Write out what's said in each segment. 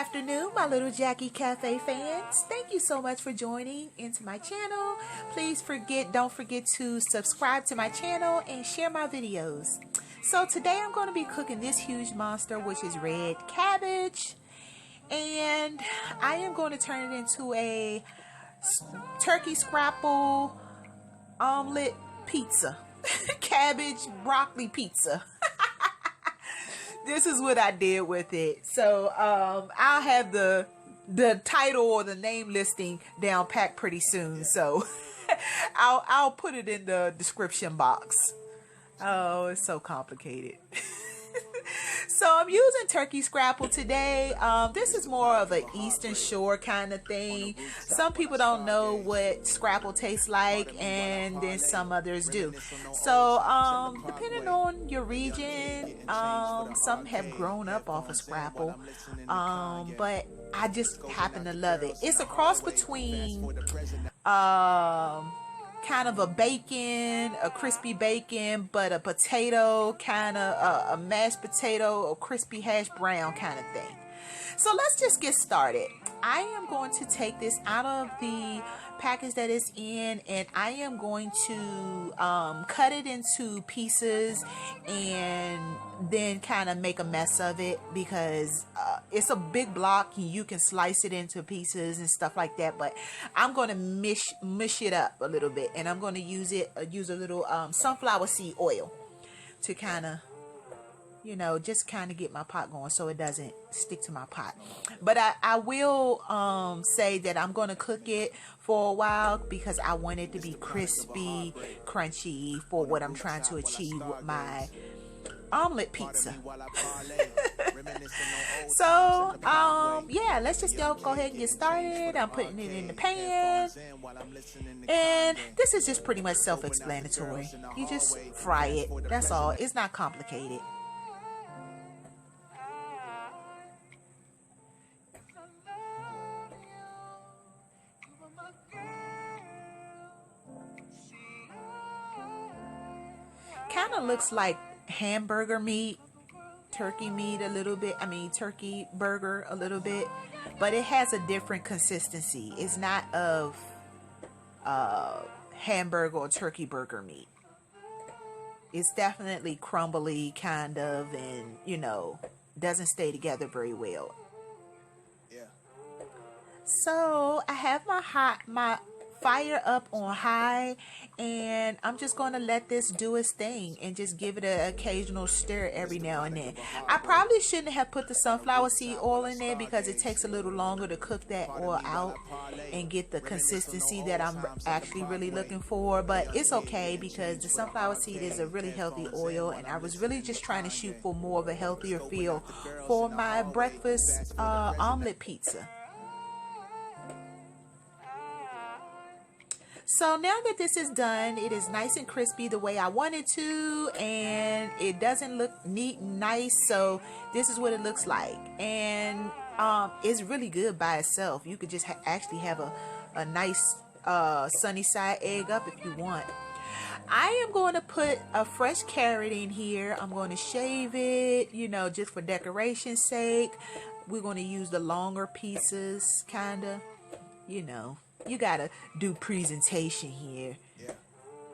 afternoon, my little Jackie Cafe fans. Thank you so much for joining into my channel. Please don't forget to subscribe to my channel and share my videos. So today I'm going to be cooking this huge monster, which is red cabbage. And I am going to turn it into a turkey scrapple omelet pizza. Cabbage broccoli pizza. This is what I did with it. So I'll have the title or the name listing down packed pretty soon. So I'll put it in the description box. Oh, it's so complicated. So I'm using turkey scrapple today. This is more of an Eastern Shore kind of thing. Some people don't know what scrapple tastes like, and then some others do. So depending on your region, some have grown up off of scrapple, but I just happen to love it. It's a cross between kind of a bacon, a crispy bacon, but a potato, kind of a mashed potato or crispy hash brown kind of thing. So let's just get started. I am going to take this out of the package that it's in, and I am going to cut it into pieces and then kind of make a mess of it, because it's a big block and you can slice it into pieces and stuff like that. But I'm going to mush it up a little bit, and I'm going to use a little sunflower seed oil to kind of, you know, just kind of get my pot going so it doesn't stick to my pot. But I will say that I'm going to cook it for a while because I want it to be crispy, crunchy for what I'm trying to achieve with my omelet pizza. So yeah, let's just go ahead and get started. I'm putting it in the pan, and this is just pretty much self-explanatory. You just fry it, that's all. It's not complicated. Kind of looks like hamburger meat, turkey meat a little bit. I mean, turkey burger a little bit, but it has a different consistency. It's not of hamburger or turkey burger meat. It's definitely crumbly kind of, and you know, doesn't stay together very well. Yeah. So I have my fire up on high, and I'm just going to let this do its thing and just give it an occasional stir every now and then. I probably shouldn't have put the sunflower seed oil in there because it takes a little longer to cook that oil out and get the consistency that I'm actually really looking for, but it's okay because the sunflower seed is a really healthy oil, and I was really just trying to shoot for more of a healthier feel for my breakfast omelet pizza. So now that this is done, it is nice and crispy the way I want it to, and it doesn't look neat and nice, so this is what it looks like. And it's really good by itself. You could just actually have a nice sunny side egg up if you want. I am going to put a fresh carrot in here. I'm going to shave it, you know, just for decoration's sake. We're going to use the longer pieces, kind of, you know. You gotta do presentation here,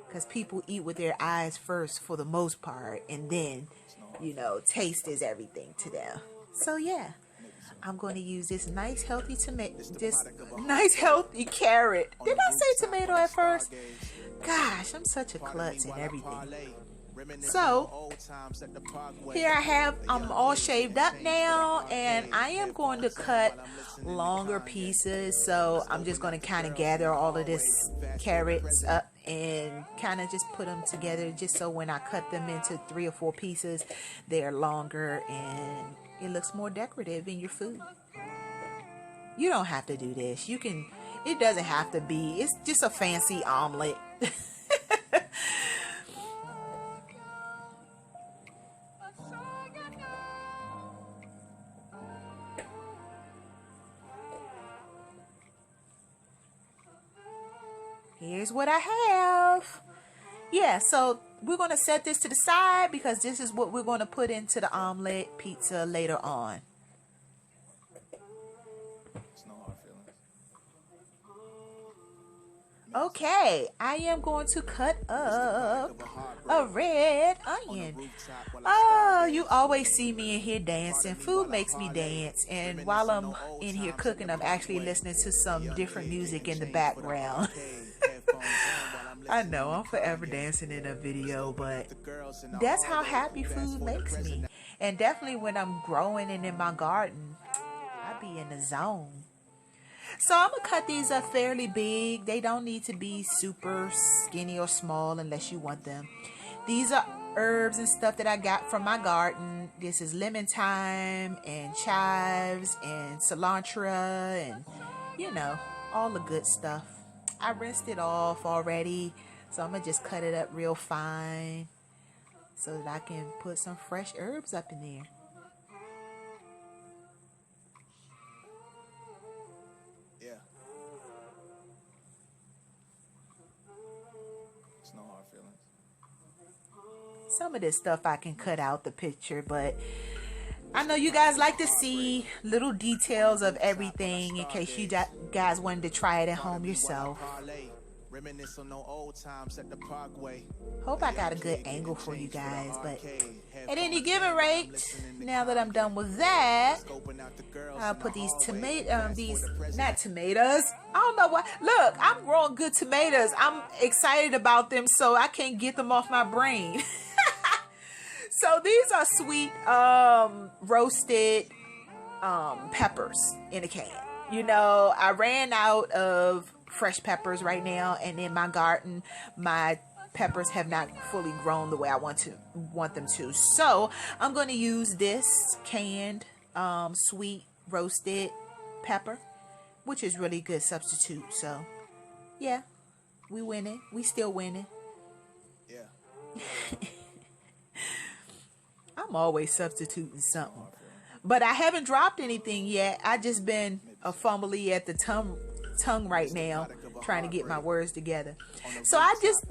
because people eat with their eyes first for the most part, and then, you know, taste is everything to them. So yeah, I'm going to use this nice healthy tomato, this nice healthy carrot. Did I say tomato at first? Gosh, I'm such a klutz and everything. So here I'm all shaved up now, and I am going to cut longer pieces. So I'm just going to kind of gather all of this carrots up and kind of just put them together, just so when I cut them into 3 or 4 pieces, they're longer and it looks more decorative in your food. You don't have to do this. You can, it doesn't have to be, it's just a fancy omelet. Here's what I have. Yeah, so we're going to set this to the side because this is what we're going to put into the omelet pizza later on. Okay, I am going to cut up a red onion. Oh, you always see me in here dancing. Food makes me dance. And while I'm in here cooking, I'm actually listening to some different music in the background. I know, I'm forever dancing in a video, but that's how happy food makes me. And definitely when I'm growing and in my garden, I be in the zone. So I'm going to cut these up fairly big. They don't need to be super skinny or small unless you want them. These are herbs and stuff that I got from my garden. This is lemon thyme and chives and cilantro and, you know, all the good stuff. I rinsed it off already. So I'm going to just cut it up real fine so that I can put some fresh herbs up in there. Some of this stuff I can cut out the picture, but I know you guys like to see little details of everything in case you guys wanted to try it at home yourself. Hope I got a good angle for you guys, but at any given rate, now that I'm done with that, I'll put these not tomatoes. I don't know why. Look, I'm growing good tomatoes. I'm excited about them, so I can't get them off my brain. So these are sweet roasted peppers in a can. You know, I ran out of fresh peppers right now, and in my garden, my peppers have not fully grown the way I want them to. So I'm going to use this canned sweet roasted pepper, which is really good substitute. So yeah, we winning. We still winning. Yeah. I'm always substituting something. But I haven't dropped anything yet. I just been a fumbly at the tongue right now, trying to get my words together. So I just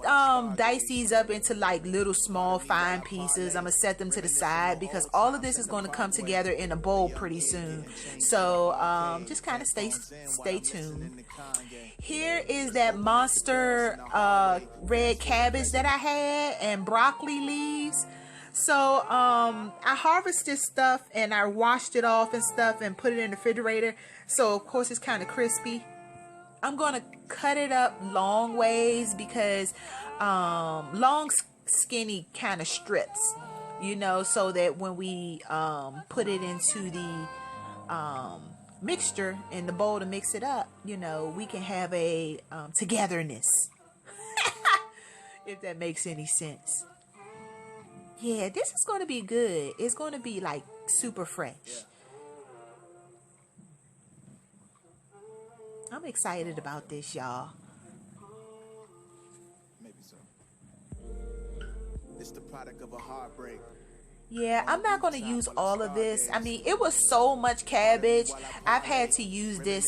dice these up into like little small fine pieces. I'm going to set them to the side because all of this is going to come together in a bowl pretty soon. So just kind of stay tuned. Here is that monster red cabbage that I had and broccoli leaves. So I harvested stuff and I washed it off and stuff and put it in the refrigerator. So of course it's kind of crispy. I'm going to cut it up long ways because long skinny kind of strips, you know, so that when we put it into the mixture in the bowl to mix it up, you know, we can have a togetherness. If that makes any sense. Yeah, this is going to be good. It's going to be like super fresh. Yeah. I'm excited about this, y'all. Maybe so. It's the product of a heartbreak. Yeah, I'm not going to use all of this. I mean, it was so much cabbage. I've had to use this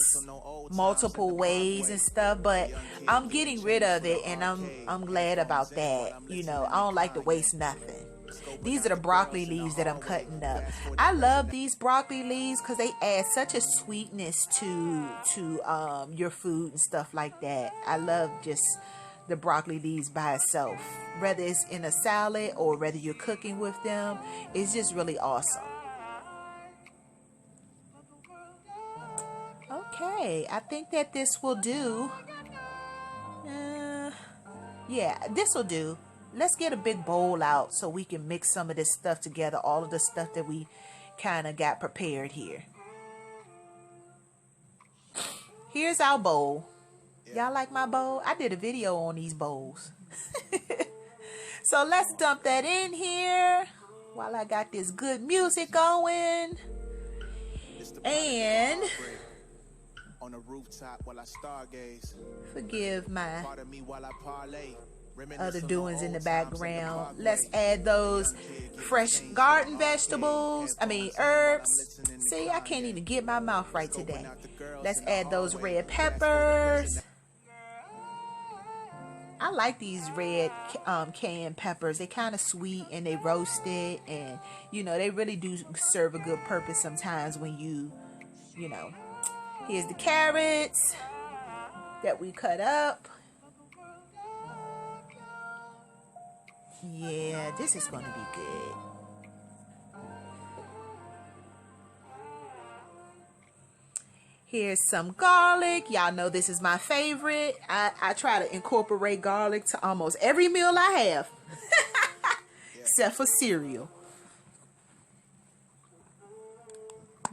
multiple ways and stuff, but I'm getting rid of it, and I'm glad about that. You know, I don't like to waste nothing. These are the broccoli leaves that I'm cutting up. I love these broccoli leaves because they add such a sweetness to your food and stuff like that. I love just the broccoli leaves by itself. Whether it's in a salad or whether you're cooking with them, it's just really awesome. Okay, I think that this will do. Yeah, this will do. Let's get a big bowl out so we can mix some of this stuff together. All of the stuff that we kind of got prepared here. Here's our bowl. Y'all like my bowl? I did a video on these bowls. So let's dump that in here while I got this good music going. And on the rooftop while I stargaze. Forgive my other doings in the background. Let's add those fresh garden vegetables. Herbs. See, I can't even get my mouth right today. Let's add those red peppers. I like these red canned peppers. They kind of sweet and they roasted, and you know they really do serve a good purpose sometimes when you know. Here's the carrots that we cut up. Yeah, this is going to be good. Here's some garlic. Y'all know this is my favorite. I try to incorporate garlic to almost every meal I have. Except for cereal.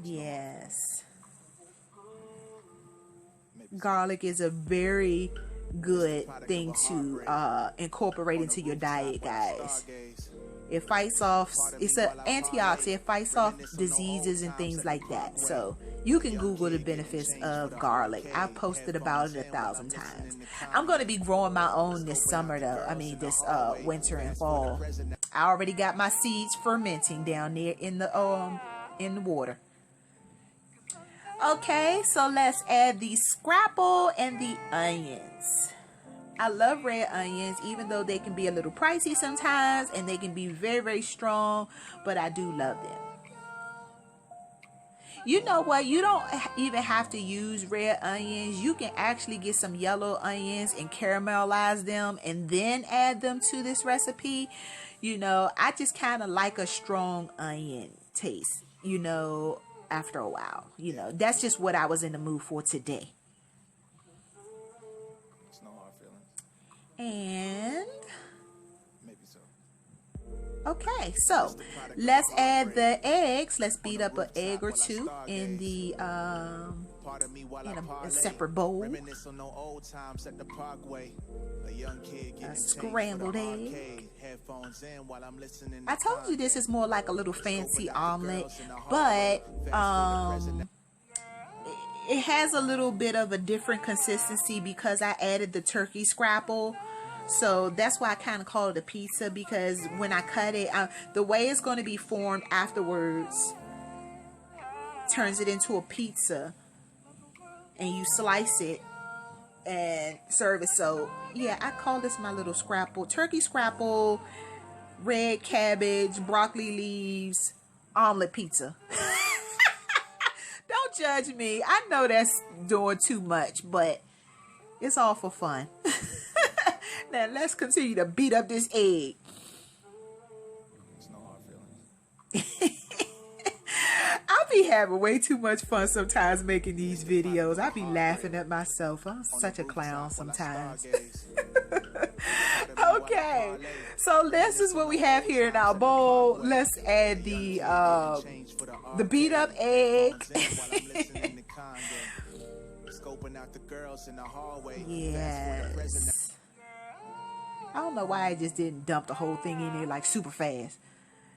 Yes. Garlic is a very good thing to incorporate into your diet, guys. It fights off, it's an antioxidant. It fights off diseases and things like that. So you can Google the benefits of garlic. I've posted about it 1,000 times. I'm going to be growing my own this summer though. I mean this winter and fall. I already got my seeds fermenting down there in the water. Okay, so let's add the scrapple and the onions. I love red onions, even though they can be a little pricey sometimes and they can be very, very strong, but I do love them. You know what? You don't even have to use red onions. You can actually get some yellow onions and caramelize them and then add them to this recipe. You know, I just kind of like a strong onion taste, you know, after a while. You know, that's just what I was in the mood for today. And maybe so. Okay, so let's add the eggs. Let's beat up an egg or two in the in a separate bowl. A scrambled egg. I told you this is more like a little fancy omelet, but it has a little bit of a different consistency because I added the turkey scrapple. So that's why I kind of call it a pizza, because when I cut it, the way it's going to be formed afterwards turns it into a pizza, and you slice it and serve it. So yeah, I call this my little scrapple, turkey scrapple, red cabbage, broccoli leaves, omelet pizza. Don't judge me. I know that's doing too much, but it's all for fun. Now let's continue to beat up this egg. It's no hard feelings. I be having way too much fun sometimes making these videos. I be laughing at myself. I'm such a clown sometimes. Okay, so this is what we have here in our bowl. Let's add the beat up egg. Yes. I don't know why I just didn't dump the whole thing in there like super fast,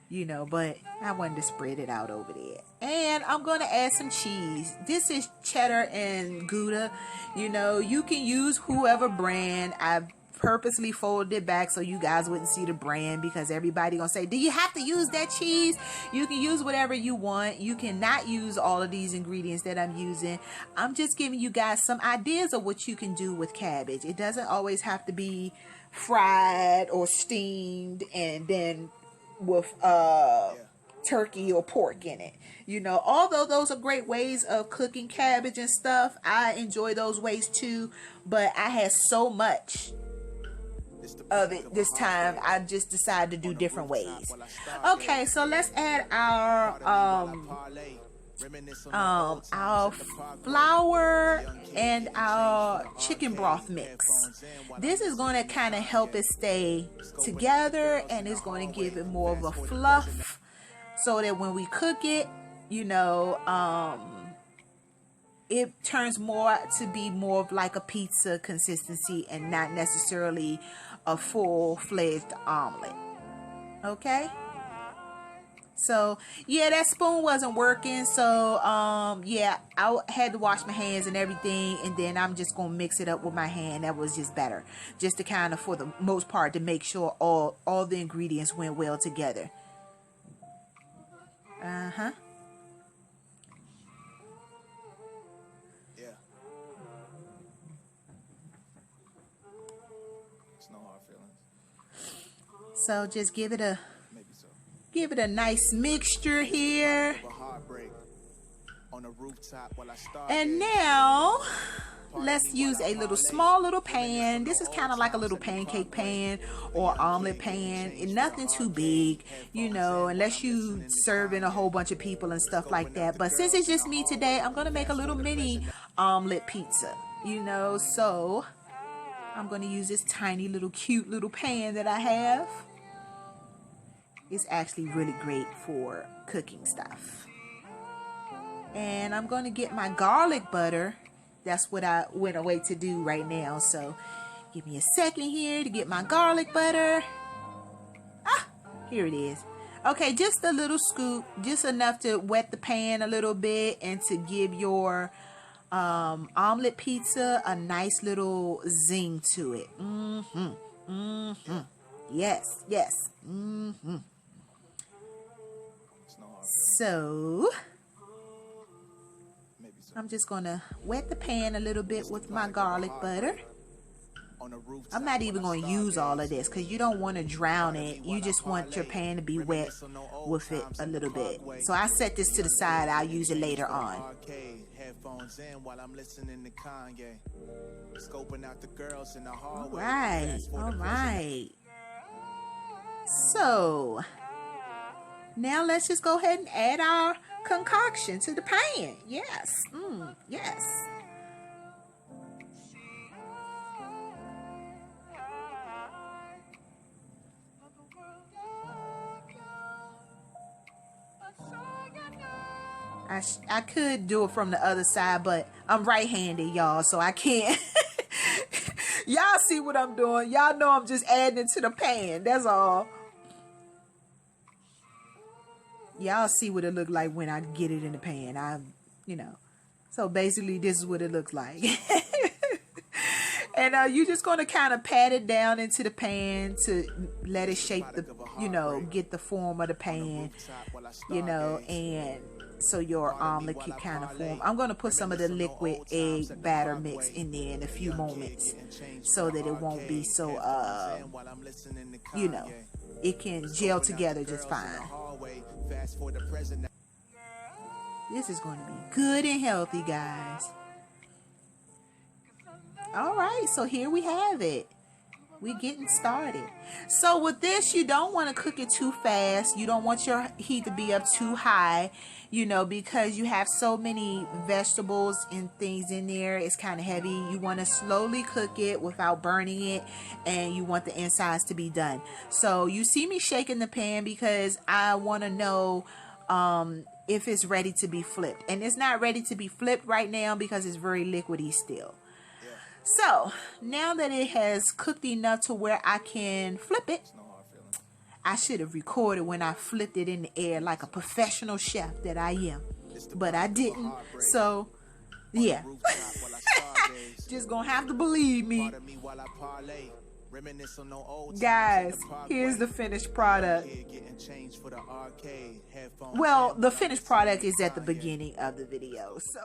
you know, but I wanted to spread it out over there. And I'm going to add some cheese. This is cheddar and Gouda. You know, you can use whoever brand. I've purposely folded it back so you guys wouldn't see the brand, because everybody gonna say, do you have to use that cheese? You can use whatever you want. You cannot use all of these ingredients that I'm using. I'm just giving you guys some ideas of what you can do with cabbage. It doesn't always have to be fried or steamed and then with turkey or pork in it. You know, although those are great ways of cooking cabbage and stuff, I enjoy those ways too, but I had so much of it this time, I just decided to do different ways. Okay, so let's add our flour and our chicken broth mix. This is going to kind of help it stay together, and it's going to give it more of a fluff so that when we cook it, you know, it turns more to be more of like a pizza consistency and not necessarily a full-fledged omelet. Okay? So, yeah, that spoon wasn't working. So, yeah, I had to wash my hands and everything. And then I'm just going to mix it up with my hand. That was just better. Just to kind of, for the most part, to make sure all the ingredients went well together. Uh-huh. So just give it a nice mixture here. And now let's use a small little pan. This is kind of like a little pancake pan or omelet pan. And nothing too big, you know, unless you serving a whole bunch of people and stuff like that. But since it's just me today, I'm going to make a little mini omelet pizza, you know. So I'm going to use this tiny little cute little pan that I have. It's actually really great for cooking stuff. And I'm going to get my garlic butter. That's what I went away to do right now. So give me a second here to get my garlic butter. Here it is. Okay, just a little scoop, just enough to wet the pan a little bit and to give your omelet pizza a nice little zing to it. Yes, yes. So I'm just gonna wet the pan a little bit with my garlic butter. I'm not even going to use all of this because you don't want to drown it. You just want your pan to be wet with it a little bit. So I set this to the side. I'll use it later on. All right. All right. So now let's just go ahead and add our concoction to the pan. Yes. Yes. I could do it from the other side, but I'm right-handed, y'all, so I can't. Y'all see what I'm doing. Y'all know I'm just adding it to the pan. That's all. Y'all see what it look like when I get it in the pan. You know. So basically, this is what it looks like. And you're just going to kind of pat it down into the pan to let it shape the, you know, get the form of the pan, you know, and so your omelet can kind of form. I'm going to put some of the liquid egg batter mix in there in a few moments so that it won't be so, you know, it can gel together just fine. This is going to be good and healthy, guys. All right, so here we have it. We're getting started. So with this, you don't want to cook it too fast. You don't want your heat to be up too high, you know, because you have so many vegetables and things in there. It's kind of heavy. You want to slowly cook it without burning it, and you want the insides to be done. So you see me shaking the pan because I want to know if it's ready to be flipped. And it's not ready to be flipped right now because it's very liquidy still. So now that it has cooked enough to where I can flip it, I should have recorded when I flipped it in the air like a professional chef that I am, but I didn't. So yeah, just gonna have to believe me. Guys, here's the finished product. Well, the finished product is at the beginning of the video, so